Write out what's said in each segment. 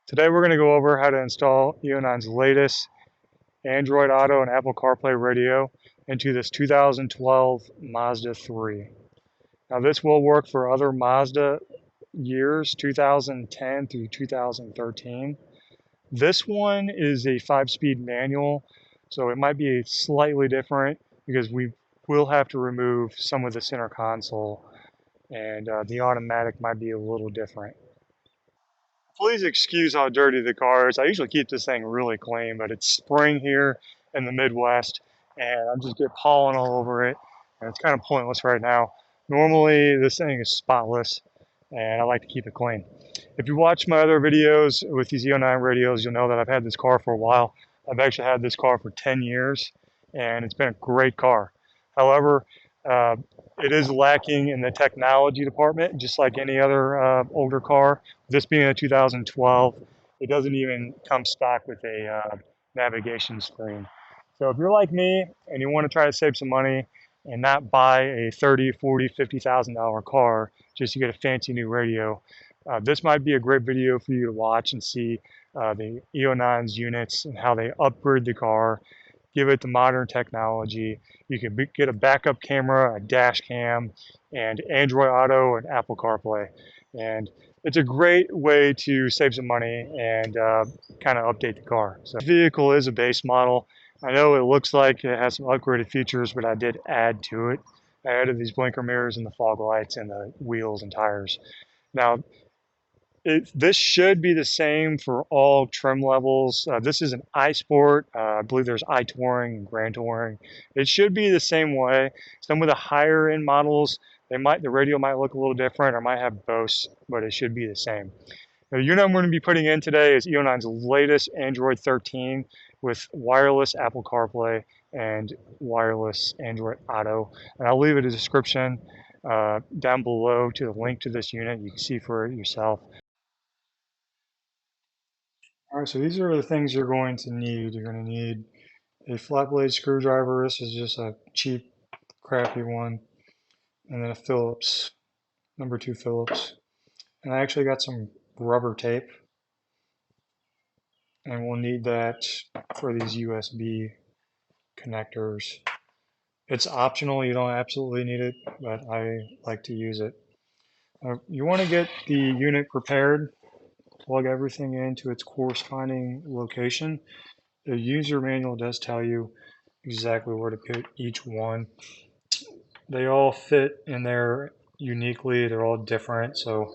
Today we're going to go over how to install Eonon's latest Android Auto and Apple CarPlay radio into this 2012 Mazda 3. Now this will work for other Mazda years, 2010 through 2013. This one is a 5-speed manual, so it might be slightly different because we will have to remove some of the center console, and the automatic might be a little different. Please excuse how dirty the car is. I usually keep this thing really clean, but it's spring here in the Midwest, and I just get pollen all over it, and it's kind of pointless right now. Normally, this thing is spotless, and I like to keep it clean. If you watch my other videos with these Eonon radios, you'll know that I've had this car for a while. I've actually had this car for 10 years, and it's been a great car. However, uh, it is lacking in the technology department, just like any other older car. This being a 2012, it doesn't even come stock with a navigation screen. So if you're like me and you want to try to save some money and not buy a $30, $40, $50,000 car just to get a fancy new radio, this might be a great video for you to watch and see the Eonon's units and how they upgrade the car, give it the modern technology. You can get a backup camera, a dash cam, and Android Auto and Apple CarPlay. And it's a great way to save some money and kind of update the car. So this vehicle is a base model. I know it looks like it has some upgraded features, but I did add to it. I added these blinker mirrors and the fog lights and the wheels and tires. Now, this should be the same for all trim levels. This is an iSport. I believe there's iTouring and Grand Touring. It should be the same way. Some of the higher end models, the radio might look a little different or might have Bose, but it should be the same. The unit I'm going to be putting in today is Eonon's latest Android 13 with wireless Apple CarPlay and wireless Android Auto. And I'll leave a description down below to the link to this unit. You can see for it yourself. All right, so these are the things you're going to need. You're going to need a flat blade screwdriver. This is just a cheap, crappy one. And then a Phillips, number 2 Phillips. And I actually got some rubber tape. And we'll need that for these USB connectors. It's optional, you don't absolutely need it, but I like to use it. You want to get the unit prepared, plug everything into its corresponding location. The user manual does tell you exactly where to put each one. They all fit in there uniquely, they're all different, so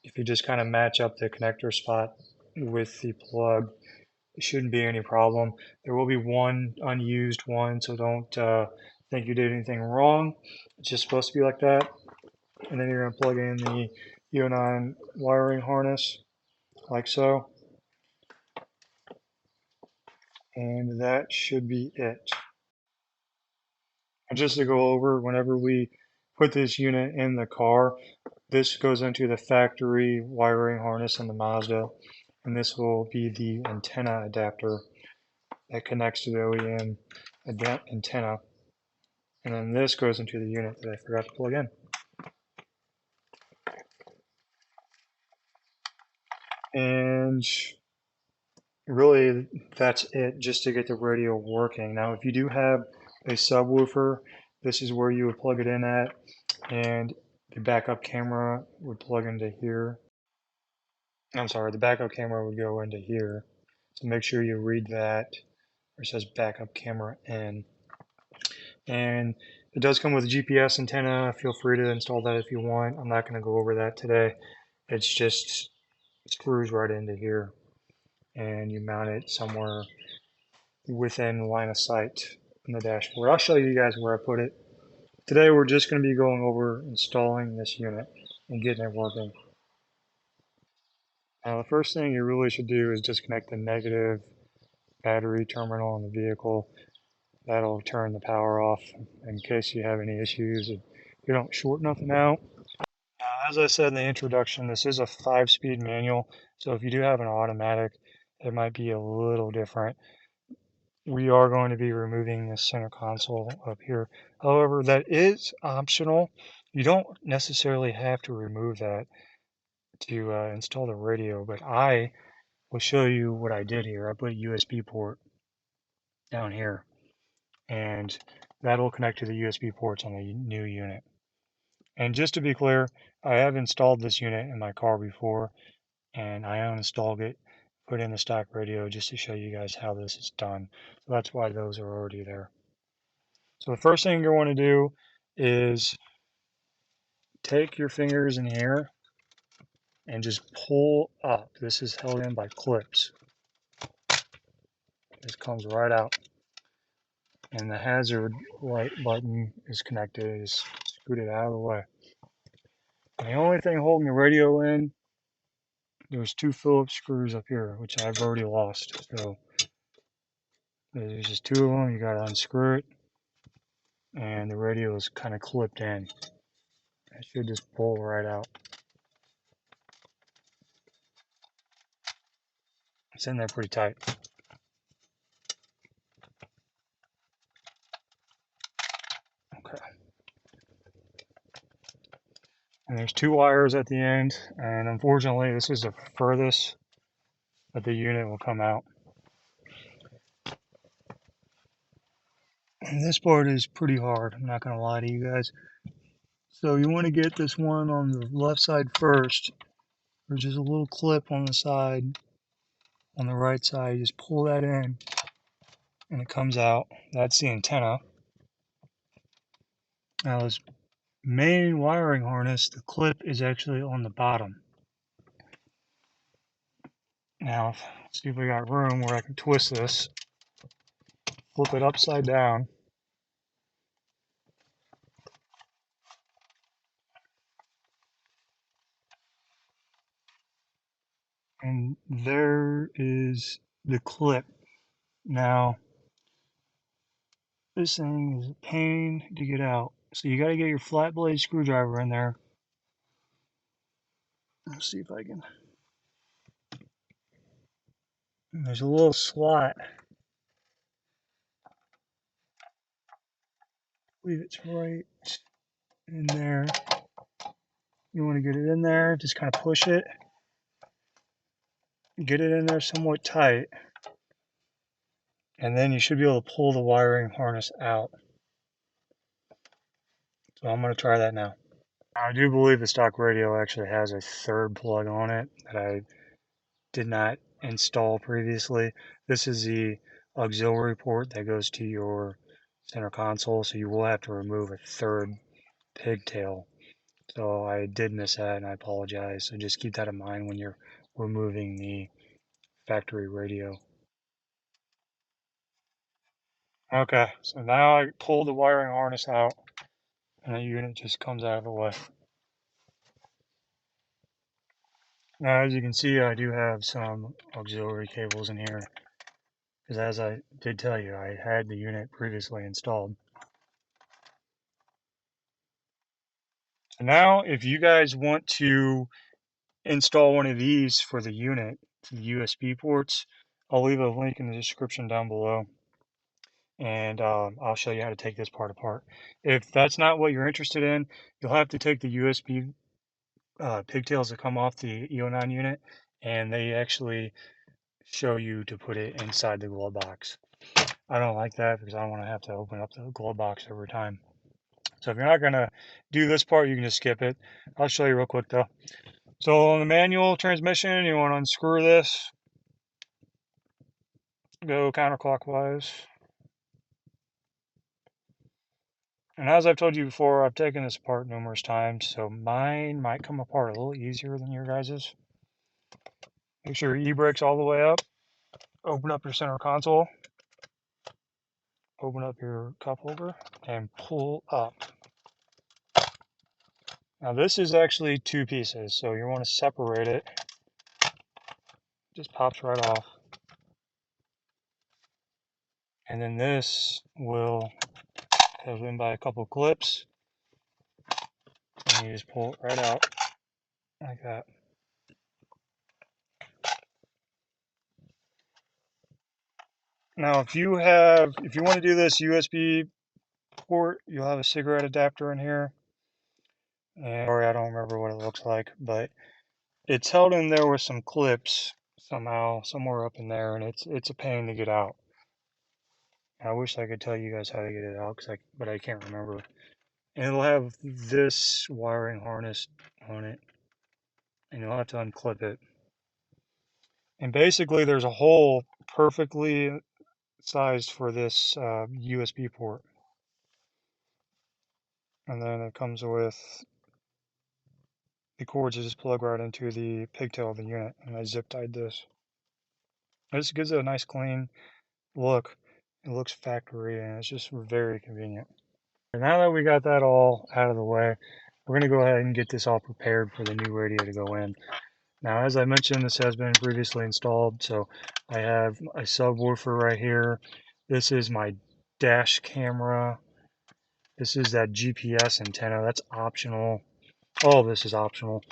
if you just kind of match up the connector spot with the plug, it shouldn't be any problem. There will be one unused one, so don't think you did anything wrong. It's just supposed to be like that. And then you're going to plug in the Eonon wiring harness, like so. And that should be it. And just to go over, whenever we put this unit in the car, this goes into the factory wiring harness in the Mazda, and this will be the antenna adapter that connects to the OEM antenna. And then this goes into the unit that I forgot to plug in. And really, that's it just to get the radio working. Now, if you do have a subwoofer, this is where you would plug it in at, and the backup camera would plug into here. I'm sorry, the backup camera would go into here. So make sure you read that where it says backup camera in. And it does come with a GPS antenna. Feel free to install that if you want. I'm not going to go over that today. It's just screws right into here, and you mount it somewhere within line of sight in the dashboard. I'll show you guys where I put it. Today we're just going to be going over installing this unit and getting it working. Now the first thing you really should do is disconnect the negative battery terminal in the vehicle. That'll turn the power off in case you have any issues. You don't short nothing out. Now, as I said in the introduction, this is a 5-speed manual, so if you do have an automatic, it might be a little different. We are going to be removing the center console up here. However, that is optional. You don't necessarily have to remove that to install the radio, but I will show you what I did here. I put a USB port down here, and that'll connect to the USB ports on the new unit. And just to be clear, I have installed this unit in my car before, and I uninstalled it, put in the stock radio just to show you guys how this is done. So that's why those are already there. So the first thing you want to do is take your fingers in here and just pull up. This is held in by clips. This comes right out. And the hazard light button is connected. Just scoot it out of the way. And the only thing holding the radio in, there's two Phillips screws up here, which I've already lost. So there's just two of them. You gotta unscrew it. And the radio is kind of clipped in. It should just pull right out. It's in there pretty tight. Okay. And there's two wires at the end, and unfortunately this is the furthest that the unit will come out. And this part is pretty hard, I'm not going to lie to you guys. So you want to get this one on the left side first. There's just a little clip on the side, on the right side. You just pull that in and it comes out. That's the antenna. Now this main wiring harness, the clip is actually on the bottom. Now, let's see if we got room where I can twist this, flip it upside down. And there is the clip. Now, this thing is a pain to get out. So you got to get your flat blade screwdriver in there. Let's see if I can. There's a little slot. I believe it's right in there. You want to get it in there, just kind of push it. Get it in there somewhat tight. And then you should be able to pull the wiring harness out. So I'm going to try that now. I do believe the stock radio actually has a third plug on it that I did not install previously. This is the auxiliary port that goes to your center console, so you will have to remove a third pigtail. So I did miss that and I apologize. So just keep that in mind when you're removing the factory radio. Okay, so now I pulled the wiring harness out and the unit just comes out of the way. Now as you can see, I do have some auxiliary cables in here, because as I did tell you, I had the unit previously installed. So now if you guys want to install one of these for the unit, the USB ports, I'll leave a link in the description down below, and I'll show you how to take this part apart. If that's not what you're interested in, you'll have to take the USB pigtails that come off the Eonon unit, and they actually show you to put it inside the glove box. I don't like that because I don't want to have to open up the glove box every time. So if you're not going to do this part, you can just skip it. I'll show you real quick though. So on the manual transmission, you want to unscrew this, go counterclockwise. And as I've told you before, I've taken this apart numerous times, so mine might come apart a little easier than your guys's. Make sure your e-brake's all the way up. Open up your center console. Open up your cup holder and pull up. Now this is actually two pieces, so you want to separate it. Just pops right off. And then this will go in by a couple clips. And you just pull it right out like that. Now if you want to do this USB port, you'll have a cigarette adapter in here. And sorry, I don't remember what it looks like, but it's held in there with some clips. somehow, somewhere up in there, and it's a pain to get out. I wish I could tell you guys how to get it out, but I can't remember. And it'll have this wiring harness on it, and you'll have to unclip it. And basically, there's a hole perfectly sized for this USB port. And then it comes with the cords that just plug right into the pigtail of the unit. And I zip tied this. This gives it a nice clean look. It looks factory, and it's just very convenient. And now that we got that all out of the way, we're going to go ahead and get this all prepared for the new radio to go in. Now, as I mentioned, this has been previously installed, so I have a subwoofer right here. This is my dash camera. This is that GPS antenna. That's optional. All of this is optional.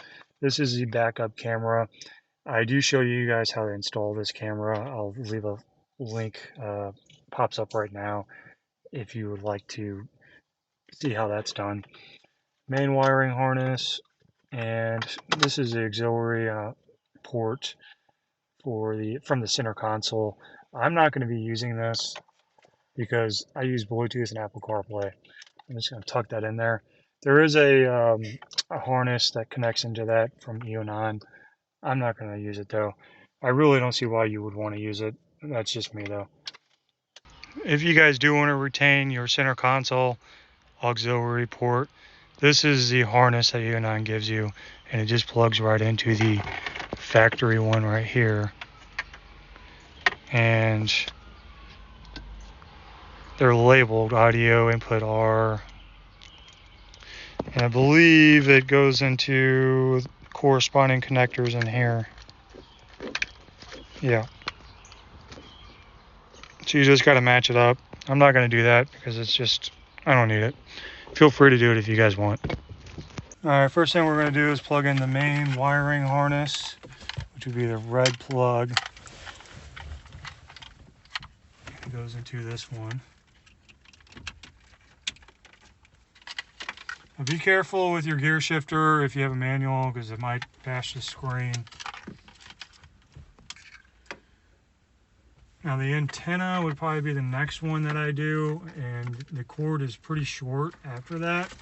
This is the backup camera. I do show you guys how to install this camera. I'll leave a link, pops up right now, if you would like to see how that's done. Main wiring harness, and this is the auxiliary port from the center console. I'm not going to be using this because I use Bluetooth and Apple CarPlay. I'm just going to tuck that in there. There is a harness that connects into that from Eonon. I'm not going to use it though. I really don't see why you would want to use it. That's just me though. If you guys do want to retain your center console auxiliary port, this is the harness that Eonon gives you, and it just plugs right into the factory one right here. And they're labeled audio input R, and I believe it goes into corresponding connectors in here. Yeah. So you just got to match it up. I'm not going to do that because I don't need it. Feel free to do it if you guys want. Alright, first thing we're going to do is plug in the main wiring harness, which would be the red plug. It goes into this one. Now be careful with your gear shifter if you have a manual, because it might bash the screen. Now the antenna would probably be the next one that I do, and the cord is pretty short after that.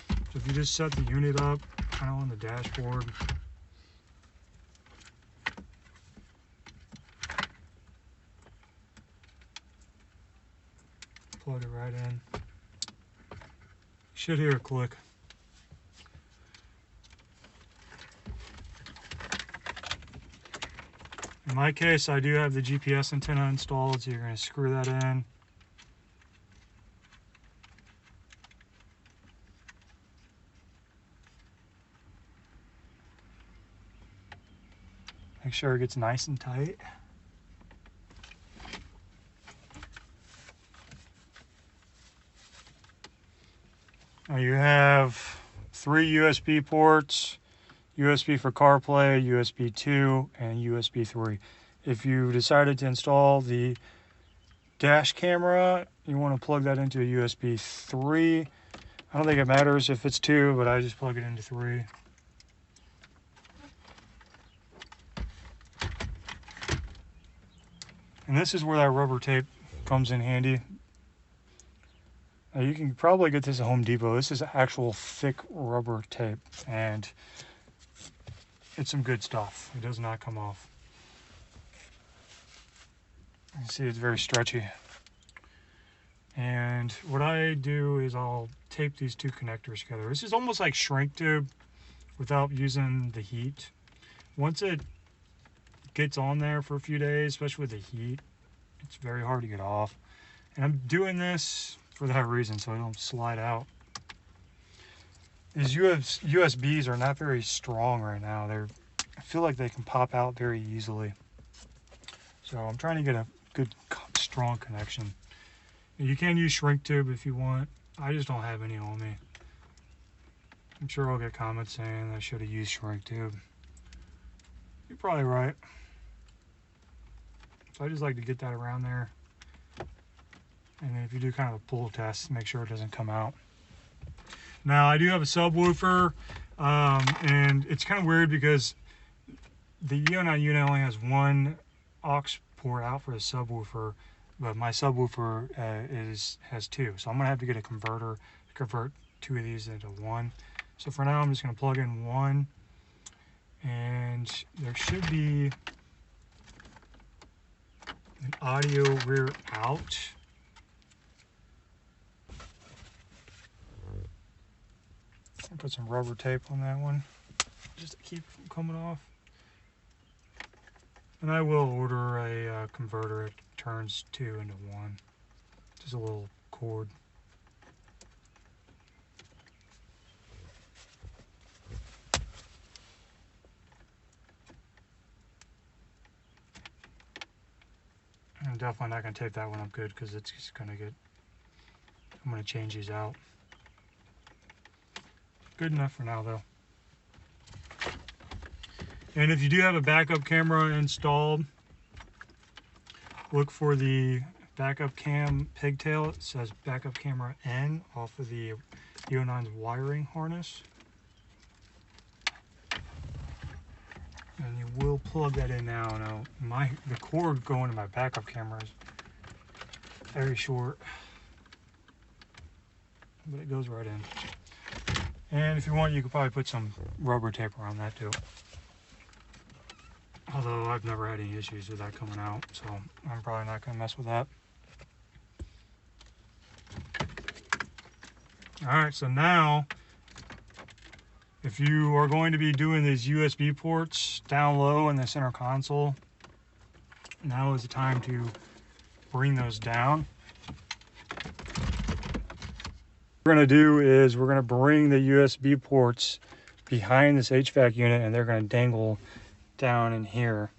So if you just set the unit up kind of on the dashboard, plug it right in. You should hear a click. In my case, I do have the GPS antenna installed, so you're going to screw that in. Make sure it gets nice and tight. Now you have 3 USB ports. USB for CarPlay, USB 2, and USB 3. If you decided to install the dash camera, you want to plug that into a USB 3. I don't think it matters if it's 2, but I just plug it into 3. And this is where that rubber tape comes in handy. Now you can probably get this at Home Depot. This is actual thick rubber tape, and it's some good stuff. It does not come off. You see it's very stretchy. And what I do is I'll tape these 2 connectors together. This is almost like shrink tube without using the heat. Once it gets on there for a few days, especially with the heat, it's very hard to get off. And I'm doing this for that reason, so I don't slide out. These USBs are not very strong right now. I feel like they can pop out very easily. So I'm trying to get a good, strong connection. You can use shrink tube if you want. I just don't have any on me. I'm sure I'll get comments saying I should have used shrink tube. You're probably right. So I just like to get that around there. And then if you do kind of a pull test, make sure it doesn't come out. Now I do have a subwoofer, and it's kind of weird because the Eonon unit only has one aux port out for the subwoofer, but my subwoofer has two. So I'm gonna have to get a converter to convert two of these into one. So for now, I'm just gonna plug in one, and there should be an audio rear out. I'll put some rubber tape on that one just to keep it from coming off. And I will order a converter that turns two into one. Just a little cord. I'm definitely not going to tape that one up good because it's just going to get, I'm going to change these out. Good enough for now though. And if you do have a backup camera installed, look for the backup cam pigtail. It says backup camera N off of the Eonon's wiring harness. And you will plug that in now. Now the cord going to my backup camera is very short, but it goes right in. And if you want, you could probably put some rubber tape around that too. Although I've never had any issues with that coming out, so I'm probably not going to mess with that. Alright, so now, if you are going to be doing these USB ports down low in the center console, now is the time to bring those down. What we're going to do is we're going to bring the USB ports behind this HVAC unit, and they're going to dangle down in here.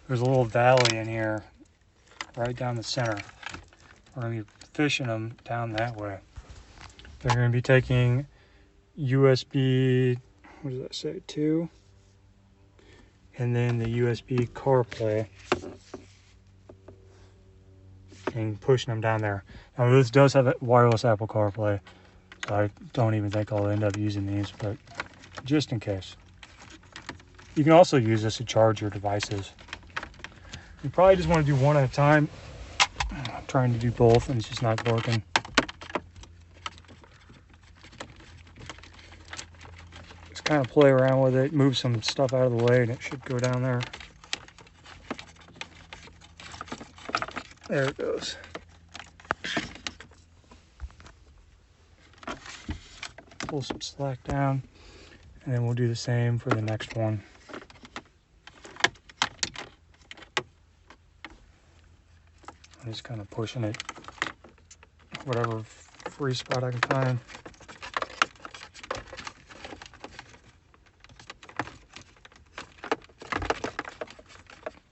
There's a little valley in here right down the center. We're going to be fishing them down that way. They're going to be taking USB, what does that say, 2, and then the USB CarPlay, and pushing them down there. Now this does have a wireless Apple CarPlay, so I don't even think I'll end up using these, but just in case. You can also use this to charge your devices. You probably just want to do one at a time. I'm trying to do both and it's just not working. Just kind of play around with it, move some stuff out of the way, and it should go down there. There it goes. Pull some slack down, and then we'll do the same for the next one. I'm just kind of pushing it, whatever free spot I can find.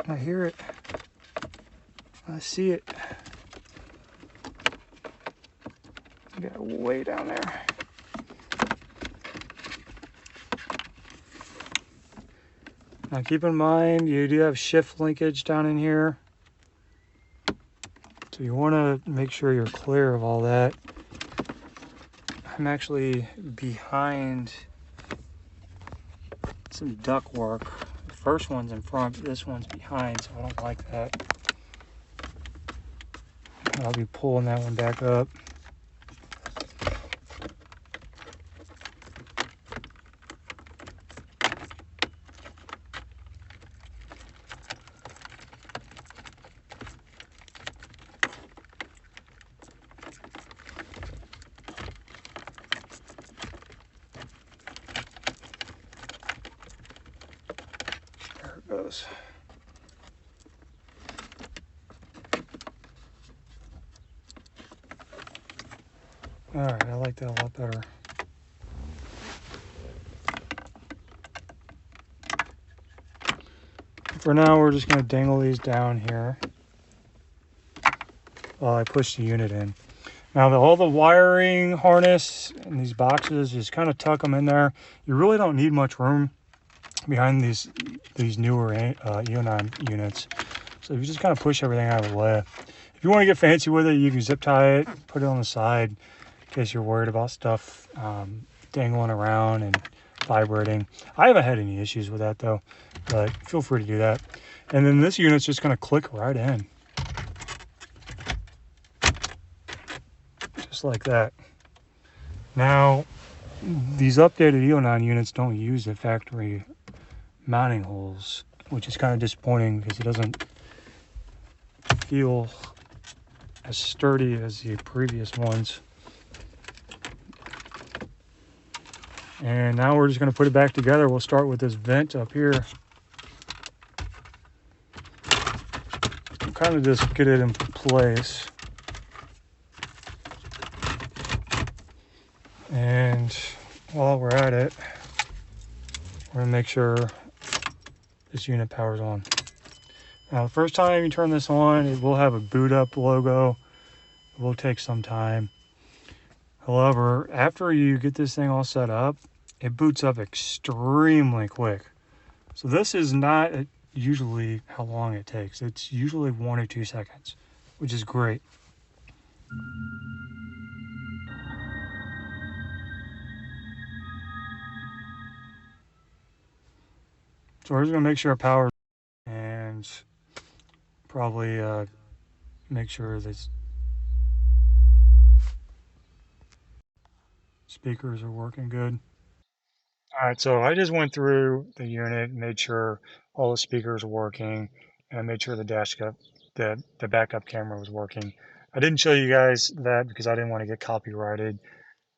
I hear it. I see it. I got it way down there. Now keep in mind, you do have shift linkage down in here. So you want to make sure you're clear of all that. I'm actually behind some ductwork. The first one's in front, this one's behind, so I don't like that. I'll be pulling that one back up. There it goes. All right, I like that a lot better. For now, we're just going to dangle these down here while I push the unit in. Now, all the wiring harness and these boxes, just kind of tuck them in there. You really don't need much room behind these newer Eonon units. So you just kind of push everything out of the way. If you want to get fancy with it, you can zip tie it, put it on the side, in case you're worried about stuff dangling around and vibrating. I haven't had any issues with that though, but feel free to do that. And then this unit's just going to click right in. Just like that. Now, these updated Eonon units don't use the factory mounting holes, which is kind of disappointing because it doesn't feel as sturdy as the previous ones. And now we're just going to put it back together. We'll start with this vent up here. Kind of just get it in place. And while we're at it, we're going to make sure this unit powers on. Now, the first time you turn this on, it will have a boot up logo. It will take some time. However, after you get this thing all set up, it boots up extremely quick. So this is not usually how long it takes. It's usually 1 or 2 seconds, which is great. So we're just gonna make sure it powers and probably make sure that speakers are working good. All right, so I just went through the unit, made sure all the speakers were working, and I made sure the backup camera was working. I didn't show you guys that because I didn't want to get copyrighted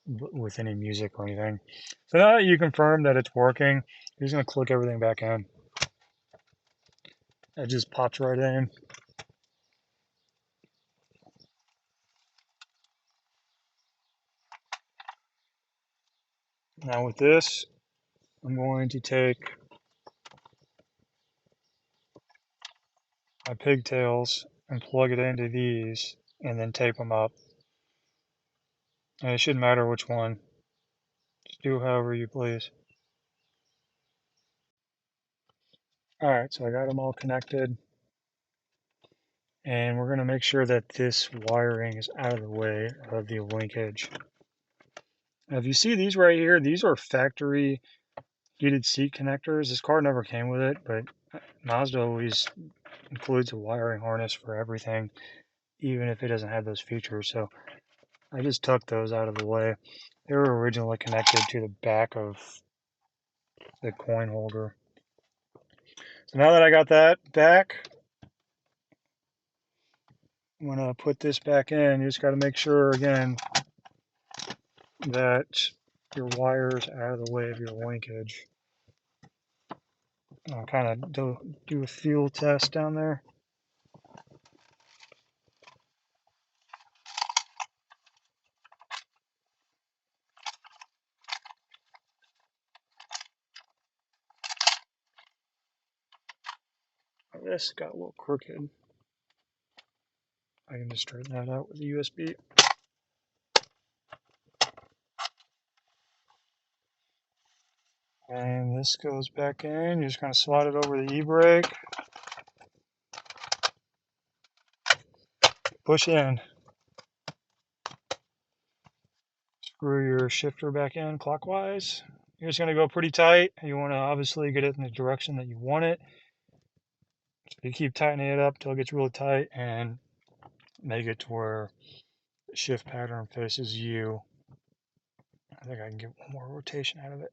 with any music or anything. So now that you confirm that it's working, you're just gonna click everything back in. It just pops right in. Now with this, I'm going to take my pigtails and plug it into these and then tape them up. And it shouldn't matter which one. Just do however you please. Alright, so I got them all connected. And we're going to make sure that this wiring is out of the way of the linkage. Now if you see these right here, these are factory heated seat connectors. This car never came with it, but Mazda always includes a wiring harness for everything, even if it doesn't have those features. So I just took those out of the way. They were originally connected to the back of the coin holder. So now that I got that back, I'm going to put this back in. You just got to make sure, again, that your wire's out of the way of your linkage. I'll kind of do a fuel test down there. This got a little crooked. I can just straighten that out with a USB. And this goes back in. You're just going to slide it over the e-brake. Push in. Screw your shifter back in clockwise. You're just going to go pretty tight. You want to obviously get it in the direction that you want it. So you keep tightening it up until it gets really tight and make it to where the shift pattern faces you. I think I can get one more rotation out of it.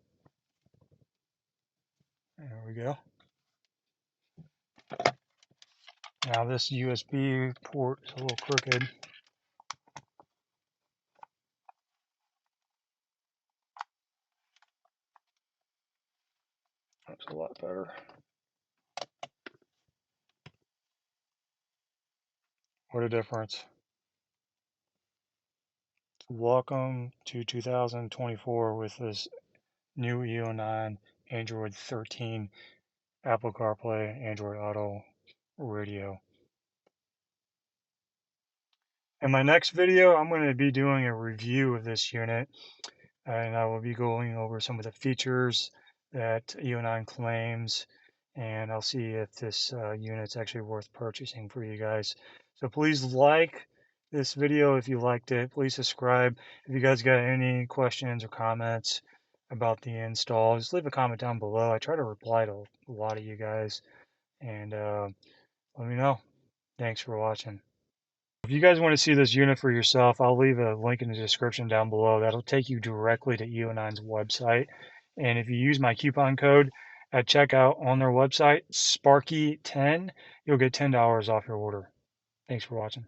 There we go. Now this USB port is a little crooked. That's a lot better. What a difference. Welcome to 2024 with this new Eonon Android 13 Apple CarPlay, Android Auto radio. In my next video, I'm going to be doing a review of this unit, and I will be going over some of the features that Eonon claims, and I'll see if this unit's actually worth purchasing for you guys. So please like this video if you liked it. Please subscribe. If you guys got any questions or comments, about the install, just leave a comment down below. I try to reply to a lot of you guys, and let me know. Thanks for watching. If you guys want to see this unit for yourself, I'll leave a link in the description down below. That'll take you directly to Eonon's website. And if you use my coupon code at checkout on their website, Sparky10, you'll get $10 off your order. Thanks for watching.